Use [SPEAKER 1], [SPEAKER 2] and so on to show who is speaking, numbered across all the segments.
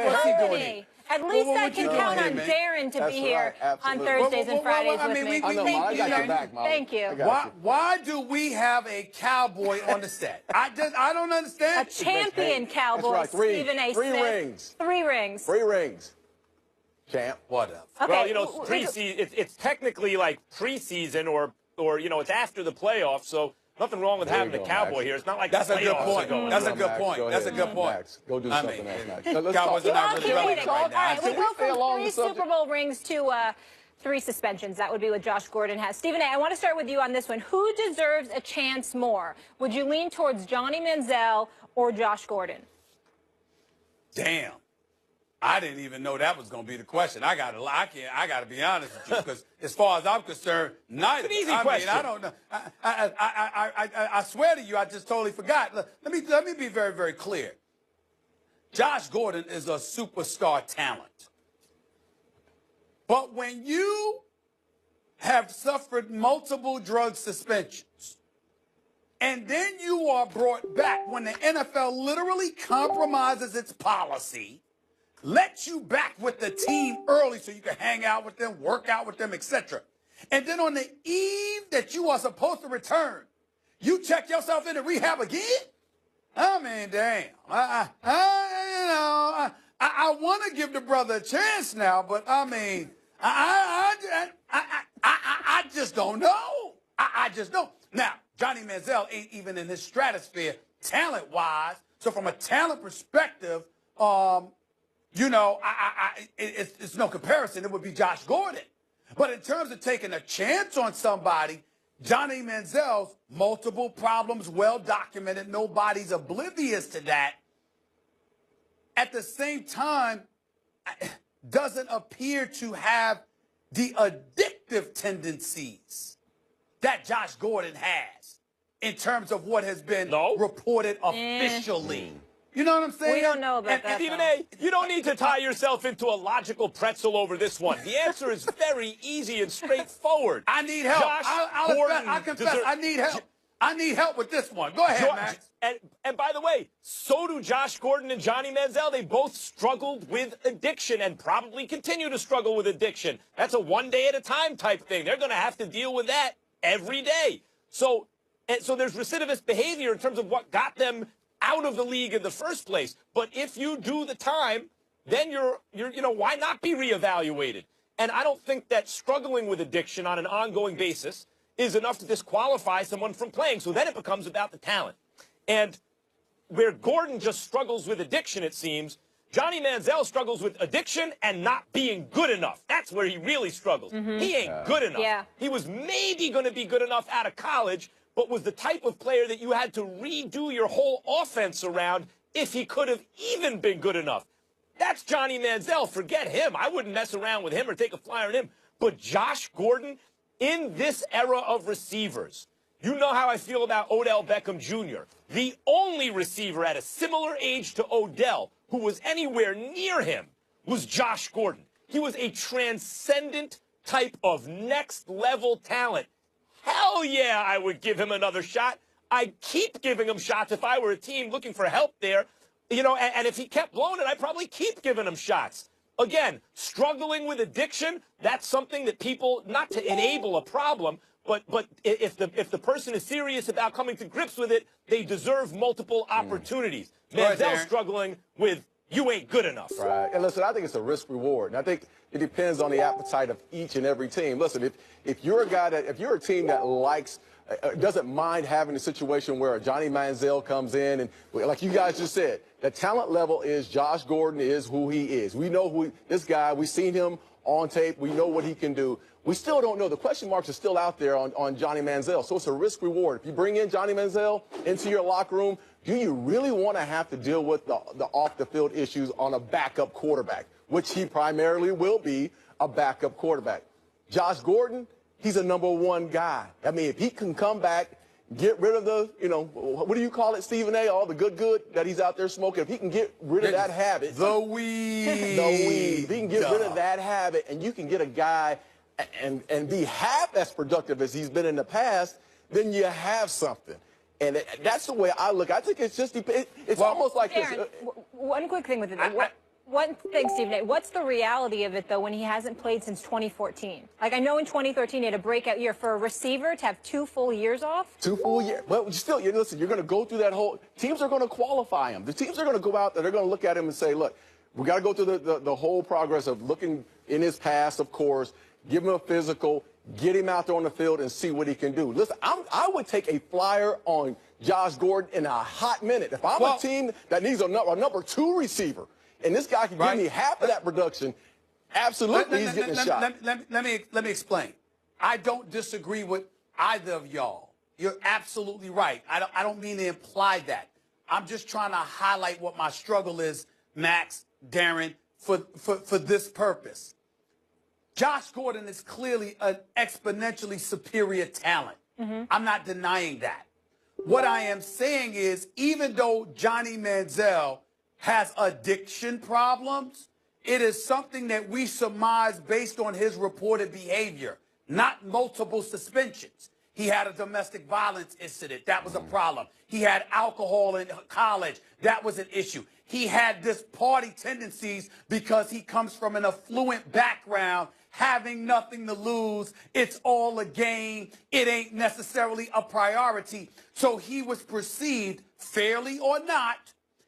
[SPEAKER 1] company. At least I can count on
[SPEAKER 2] man?
[SPEAKER 1] Darren to
[SPEAKER 3] That's
[SPEAKER 1] be here
[SPEAKER 3] right,
[SPEAKER 1] on
[SPEAKER 3] absolutely.
[SPEAKER 1] Thursdays and Fridays
[SPEAKER 2] I
[SPEAKER 1] with
[SPEAKER 2] mean,
[SPEAKER 1] me.
[SPEAKER 3] I know, Mom. I got your back, Mom.
[SPEAKER 1] Thank you.
[SPEAKER 2] Why do we have a cowboy on the set? I don't understand.
[SPEAKER 1] A champion cowboy,
[SPEAKER 3] That's right.
[SPEAKER 1] Stephen A.
[SPEAKER 3] Three
[SPEAKER 1] Smith.
[SPEAKER 3] rings.
[SPEAKER 1] 3 rings.
[SPEAKER 3] 3 rings. Champ.
[SPEAKER 2] Whatever.
[SPEAKER 1] Okay.
[SPEAKER 4] Well, you know, preseason. It's technically like preseason, or you know, it's after the playoffs. So nothing wrong with having a cowboy
[SPEAKER 3] Max.
[SPEAKER 4] here. It's not like
[SPEAKER 2] That's
[SPEAKER 4] the
[SPEAKER 2] a good
[SPEAKER 4] playoffs
[SPEAKER 2] point.
[SPEAKER 4] are going
[SPEAKER 2] That's a
[SPEAKER 4] on.
[SPEAKER 2] good point. That's a good point.
[SPEAKER 3] Max, go do
[SPEAKER 2] I
[SPEAKER 3] something
[SPEAKER 2] mean,
[SPEAKER 3] else, Max.
[SPEAKER 2] Cowboys
[SPEAKER 3] Let's
[SPEAKER 2] are not
[SPEAKER 1] All
[SPEAKER 2] really relevant right
[SPEAKER 1] All
[SPEAKER 2] now.
[SPEAKER 1] right, we
[SPEAKER 3] Should
[SPEAKER 1] go
[SPEAKER 3] we stay
[SPEAKER 1] from
[SPEAKER 3] along
[SPEAKER 1] 3
[SPEAKER 3] the subject?
[SPEAKER 1] Super Bowl rings to 3 suspensions. That would be what Josh Gordon has. Stephen A., I want to start with you on this one. Who deserves a chance more? Would you lean towards Johnny Manziel or Josh Gordon?
[SPEAKER 2] Damn. I didn't even know that was going to be the question. I gotta be honest with you, because as far as I'm concerned, neither.
[SPEAKER 4] It's an easy
[SPEAKER 2] I
[SPEAKER 4] question.
[SPEAKER 2] mean, I don't know. I swear to you, I just totally forgot. Let me be very, very clear. Josh Gordon is a superstar talent. But when you have suffered multiple drug suspensions, and then you are brought back when the NFL literally compromises its policy, lets you back with the team early so you can hang out with them, work out with them, etc. And then on the eve that you are supposed to return, you check yourself into rehab again? I mean, damn. I want to give the brother a chance now, but I mean, I just don't know. I just don't. Now, Johnny Manziel ain't even in his stratosphere talent-wise. So from a talent perspective, you know, it's no comparison. It would be Josh Gordon. But in terms of taking a chance on somebody, Johnny Manziel's multiple problems, well documented. Nobody's oblivious to that. At the same time, doesn't appear to have the addictive tendencies that Josh Gordon has in terms of what has been reported officially. You know what I'm saying?
[SPEAKER 1] We don't know about that.
[SPEAKER 4] Stephen A., you don't need to tie yourself into a logical pretzel over this one. The answer is very easy and straightforward.
[SPEAKER 2] I need help. I confess, I need help. I need help with this one. Go ahead, Max.
[SPEAKER 4] And by the way, so do Josh Gordon and Johnny Manziel. They both struggled with addiction and probably continue to struggle with addiction. That's a one-day-at-a-time type thing. They're going to have to deal with that every day. So there's recidivist behavior in terms of what got them out of the league in the first place. But if you do the time, then you know, why not be reevaluated? And I don't think that struggling with addiction on an ongoing basis is enough to disqualify someone from playing. So then it becomes about the talent. And where Gordon just struggles with addiction, it seems, Johnny Manziel struggles with addiction and not being good enough. That's where he really struggles. He ain't good enough.
[SPEAKER 1] Yeah.
[SPEAKER 4] He was maybe going to be good enough out of college, but was the type of player that you had to redo your whole offense around if he could have even been good enough. That's Johnny Manziel. Forget him. I wouldn't mess around with him or take a flyer on him. But Josh Gordon, in this era of receivers, you know how I feel about Odell Beckham Jr., the only receiver at a similar age to Odell who was anywhere near him was Josh Gordon. He was a transcendent type of next-level talent. Hell yeah, I would give him another shot. I'd keep giving him shots if I were a team looking for help there. You know, and if he kept blowing it, I'd probably keep giving him shots. Again, struggling with addiction, that's something that people, not to enable a problem, but if the person is serious about coming to grips with it, they deserve multiple opportunities. Manziel struggling with, you ain't good enough.
[SPEAKER 3] Right. And listen, I think it's a risk reward. And I think it depends on the appetite of each and every team. Listen, if you're a team that likes, doesn't mind having a situation where Johnny Manziel comes in and, like you guys just said, the talent level is Josh Gordon is who he is. We know this guy, we've seen him on tape. We know what he can do. We still don't know. The question marks are still out there on Johnny Manziel. So it's a risk reward. If you bring in Johnny Manziel into your locker room, do you really want to have to deal with the off-the-field issues on a backup quarterback, which he primarily will be, a backup quarterback? Josh Gordon, he's a #1 guy. I mean, if he can come back, get rid of the, you know, what do you call it, Stephen A., all the good that he's out there smoking. If he can get rid of that habit.
[SPEAKER 2] The weed.
[SPEAKER 3] If he can get rid of that habit and you can get a guy and be half as productive as he's been in the past, then you have something. And that's the way I look. I think it's just, it's almost like
[SPEAKER 1] Darren,
[SPEAKER 3] this.
[SPEAKER 1] one quick thing with it. One thing, Stephen A., what's the reality of it, though, when he hasn't played since 2014? Like, I know in 2013 he had a breakout year. For a receiver to have 2 full years off?
[SPEAKER 3] 2 full years. Well, still, listen, you're going to go through that whole – teams are going to qualify him. The teams are going to go out there. They're going to look at him and say, look, we got to go through the whole progress of looking in his past, of course, give him a physical, get him out there on the field and see what he can do. Listen, I would take a flyer on Josh Gordon in a hot minute. If I'm a team that needs a number 2 receiver, and this guy can give me half of that production, absolutely he's getting a shot.
[SPEAKER 2] Let me explain. I don't disagree with either of y'all. You're absolutely right. I don't mean to imply that. I'm just trying to highlight what my struggle is, Max, Darren, for this purpose. Josh Gordon is clearly an exponentially superior talent. I'm not denying that. What I am saying is, even though Johnny Manziel has addiction problems, it is something that we surmise based on his reported behavior, not multiple suspensions. He had a domestic violence incident. That was a problem. He had alcohol in college. That was an issue. He had this party tendencies because he comes from an affluent background, having nothing to lose. It's all a game. It ain't necessarily a priority. So he was perceived, fairly or not,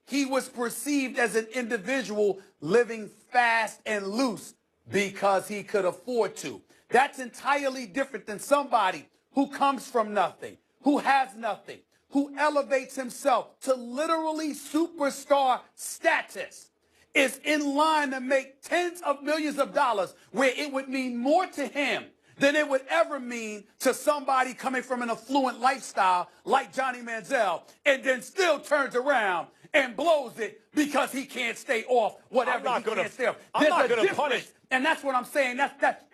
[SPEAKER 2] he was perceived as an individual living fast and loose because he could afford to. That's entirely different than somebody who comes from nothing, who has nothing, who elevates himself to literally superstar status, is in line to make tens of millions of dollars, where it would mean more to him than it would ever mean to somebody coming from an affluent lifestyle like Johnny Manziel, and then still turns around and blows it because he can't stay off whatever he can't stay off.
[SPEAKER 4] I'm not going to punish.
[SPEAKER 2] And that's what I'm saying.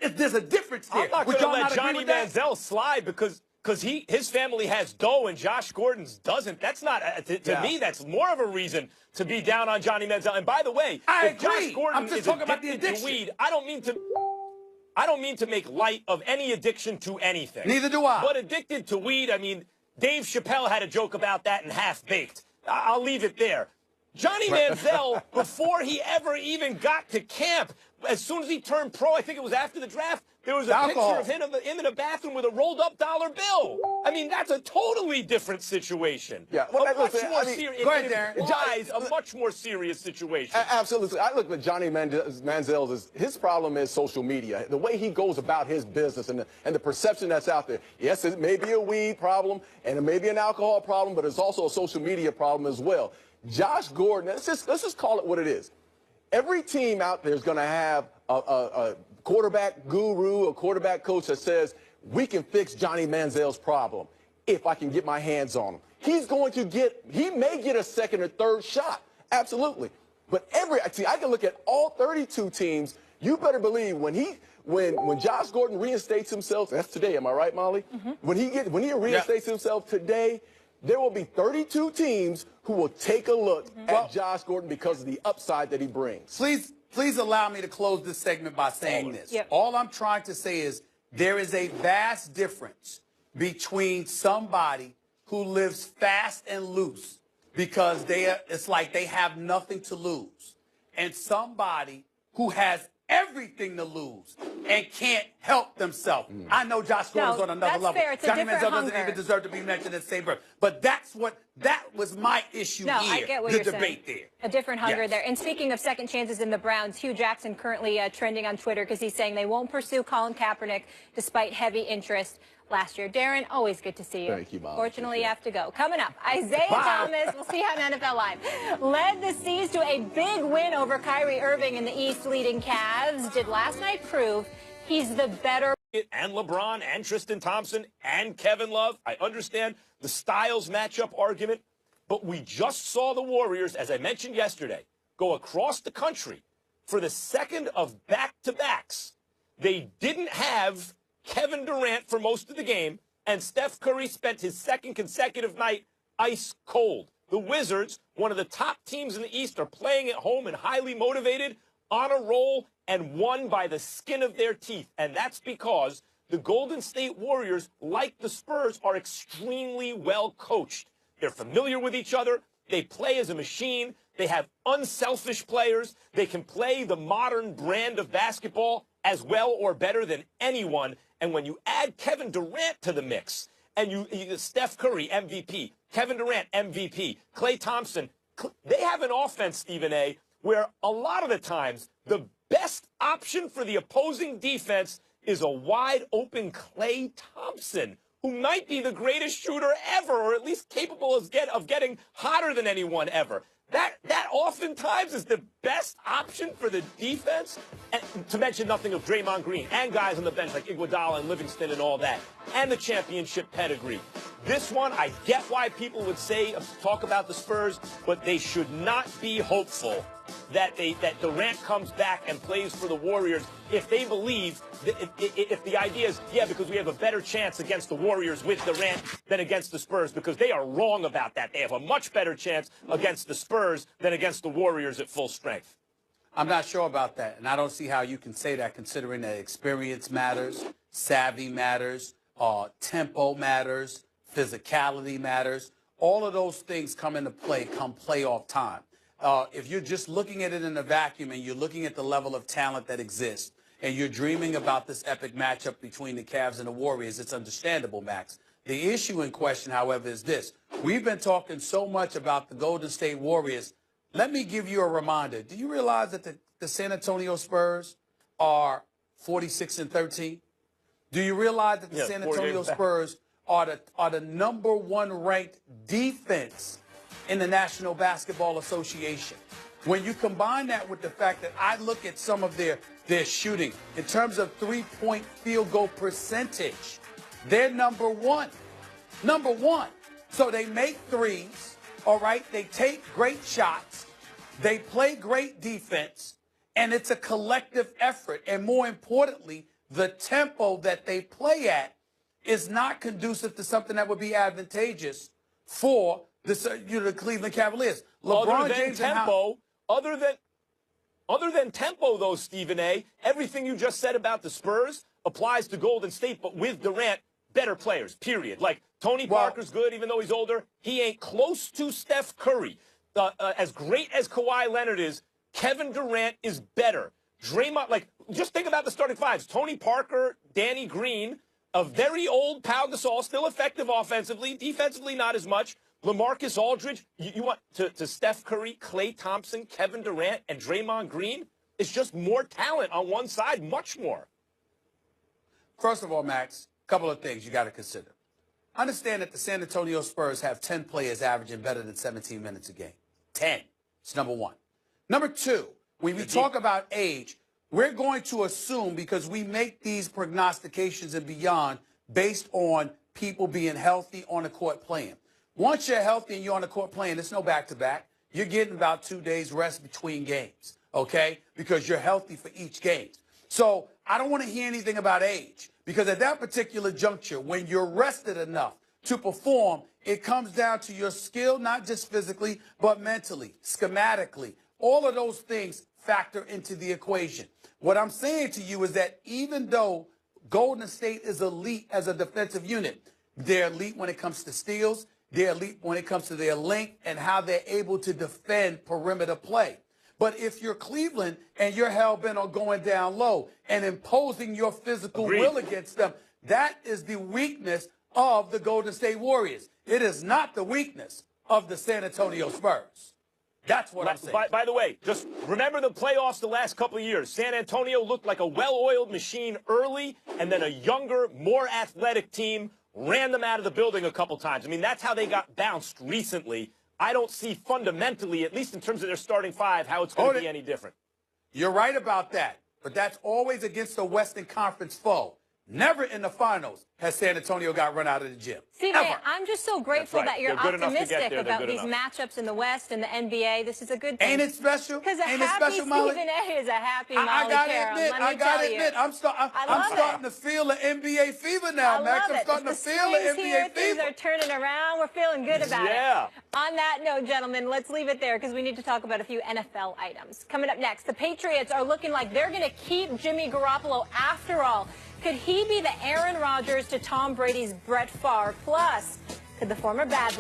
[SPEAKER 2] There's a difference here.
[SPEAKER 4] I'm not going to let Johnny Manziel slide because his family has dough and Josh Gordon's doesn't. That's not, to me, that's more of a reason to be down on Johnny Manziel. And by the way, if Josh Gordon is addicted to weed, I don't mean to make light of any addiction to anything.
[SPEAKER 2] Neither do I.
[SPEAKER 4] But addicted to weed, I mean, Dave Chappelle had a joke about that in Half Baked. I'll leave it there. Johnny Manziel, before he ever even got to camp, as soon as he turned pro, I think it was after the draft, there was a picture of him in a bathroom with a rolled-up dollar bill. I mean, that's a totally different situation.
[SPEAKER 3] Yeah,
[SPEAKER 4] well, a much more serious.
[SPEAKER 2] Go ahead, Darren.
[SPEAKER 4] A much more serious situation.
[SPEAKER 3] Absolutely. I look at Johnny Manziel's. His problem is social media. The way he goes about his business and the perception that's out there. Yes, it may be a weed problem and it may be an alcohol problem, but it's also a social media problem as well. Josh Gordon, let's just call it what it is. Every team out there is going to have a quarterback guru, a quarterback coach that says, we can fix Johnny Manziel's problem if I can get my hands on him. He may get a second or third shot. Absolutely. But I can look at all 32 teams. You better believe when Josh Gordon reinstates himself, that's today, am I right, Molly? When he reinstates himself today, there will be 32 teams who will take a look at Josh Gordon because of the upside that he brings.
[SPEAKER 2] Please allow me to close this segment by saying this. All I'm trying to say is there is a vast difference between somebody who lives fast and loose because it's like they have nothing to lose, and somebody who has everything to lose and can't help themselves. I know Josh Gordon's on another level.
[SPEAKER 1] Fair. It's
[SPEAKER 2] Johnny
[SPEAKER 1] a different
[SPEAKER 2] Manziel
[SPEAKER 1] hunger.
[SPEAKER 2] doesn't even deserve to be mentioned in the same breath. But that was my issue here.
[SPEAKER 1] I get what
[SPEAKER 2] the
[SPEAKER 1] you're
[SPEAKER 2] debate
[SPEAKER 1] saying.
[SPEAKER 2] there.
[SPEAKER 1] A different hunger there. And speaking of second chances in the Browns, Hugh Jackson currently trending on Twitter because he's saying they won't pursue Colin Kaepernick despite heavy interest last year. Darren, always good to see you.
[SPEAKER 3] Thank you, Mom.
[SPEAKER 1] Fortunately, you have to go. Coming up, Isaiah Thomas, we'll see you on NFL Live, led the C's to a big win over Kyrie Irving in the East, leading Cavs. Did last night prove he's the better.
[SPEAKER 4] And LeBron and Tristan Thompson and Kevin Love. I understand the styles matchup argument, but we just saw the Warriors, as I mentioned yesterday, go across the country for the second of back-to-backs. They didn't have Kevin Durant for most of the game, and Steph Curry spent his second consecutive night ice cold. The Wizards, one of the top teams in the East, are playing at home and highly motivated, on a roll, and won by the skin of their teeth. And that's because the Golden State Warriors, like the Spurs, are extremely well coached. They're familiar with each other. They play as a machine. They have unselfish players. They can play the modern brand of basketball as well or better than anyone. And when you add Kevin Durant to the mix, and you Steph Curry, MVP, Kevin Durant, MVP, Klay Thompson, they have an offense, Stephen A., where a lot of the times the best option for the opposing defense is a wide-open Klay Thompson, who might be the greatest shooter ever, or at least capable of getting hotter than anyone ever. That oftentimes is the best option for the defense, and to mention nothing of Draymond Green and guys on the bench like Iguodala and Livingston and all that, and the championship pedigree. This one, I get why people would talk about the Spurs, but they should not be hopeful that Durant comes back and plays for the Warriors if they believe if the idea is, yeah, because we have a better chance against the Warriors with Durant than against the Spurs, because they are wrong about that. They have a much better chance against the Spurs than against the Warriors at full strength.
[SPEAKER 2] I'm not sure about that, and I don't see how you can say that considering that experience matters, savvy matters, tempo matters, physicality matters. All of those things come into play come playoff time. If you're just looking at it in a vacuum and you're looking at the level of talent that exists and you're dreaming about this epic matchup between the Cavs and the Warriors, it's understandable, Max. The issue in question, however, is this. We've been talking so much about the Golden State Warriors. Let me give you a reminder. Do you realize that the San Antonio Spurs are 46-13? Do you realize that the San Antonio Spurs are the #1 ranked defense in the National Basketball Association? When you combine that with the fact that I look at some of their shooting in terms of three-point field goal percentage, they're #1. #1. So they make threes, all right? They take great shots. They play great defense, and it's a collective effort. And more importantly, the tempo that they play at is not conducive to something that would be advantageous for the Cleveland Cavaliers.
[SPEAKER 4] LeBron James Other than tempo, though, Stephen A., everything you just said about the Spurs applies to Golden State, but with Durant, better players, period. Like, Tony Parker's good, even though he's older. He ain't close to Steph Curry. As great as Kawhi Leonard is, Kevin Durant is better. Draymond, like, just think about the starting fives. Tony Parker, Danny Green, a very old Pau Gasol, still effective offensively, defensively not as much. LaMarcus Aldridge, you want to Steph Curry, Klay Thompson, Kevin Durant, and Draymond Green? It's just more talent on one side, much more.
[SPEAKER 2] First of all, Max, a couple of things you got to consider. Understand that the San Antonio Spurs have 10 players averaging better than 17 minutes a game. 10. It's #1. #2, when we talk about age, we're going to assume, because we make these prognostications and beyond based on people being healthy on the court playing. Once you're healthy and you're on the court playing, there's no back-to-back. You're getting about 2 days rest between games, okay, because you're healthy for each game. So I don't want to hear anything about age, because at that particular juncture, when you're rested enough to perform, it comes down to your skill, not just physically, but mentally, schematically. All of those things factor into the equation. What I'm saying to you is that even though Golden State is elite as a defensive unit, they're elite when it comes to steals, they're elite when it comes to their length and how they're able to defend perimeter play. But if you're Cleveland and you're hell-bent on going down low and imposing your physical will against them, that is the weakness of the Golden State Warriors. It is not the weakness of the San Antonio Spurs. That's what I'm saying.
[SPEAKER 4] By the way, just remember the playoffs the last couple of years. San Antonio looked like a well-oiled machine early, and then a younger, more athletic team ran them out of the building a couple times. I mean, that's how they got bounced recently. I don't see fundamentally, at least in terms of their starting five, how it's going to be any different.
[SPEAKER 2] You're right about that, but that's always against a Western Conference foe. Never in the finals has San Antonio got run out of the gym.
[SPEAKER 1] Stephen, I'm just so grateful that you're optimistic about these
[SPEAKER 4] enough.
[SPEAKER 1] matchups in the West and the NBA. This is a good thing.
[SPEAKER 2] Ain't it special?
[SPEAKER 1] Because a
[SPEAKER 2] Ain't
[SPEAKER 1] happy
[SPEAKER 2] it special, Molly?
[SPEAKER 1] Stephen A. is a happy Molly
[SPEAKER 2] I gotta
[SPEAKER 1] Caron.
[SPEAKER 2] admit, I'm starting to feel the NBA fever now, Max. I'm starting to feel the NBA fever.
[SPEAKER 1] Things are turning around. We're feeling good about it. On that note, gentlemen, let's leave it there because we need to talk about a few NFL items. Coming up next, the Patriots are looking like they're going to keep Jimmy Garoppolo after all. Could he be the Aaron Rodgers to Tom Brady's Brett Favre? Plus, could the former bad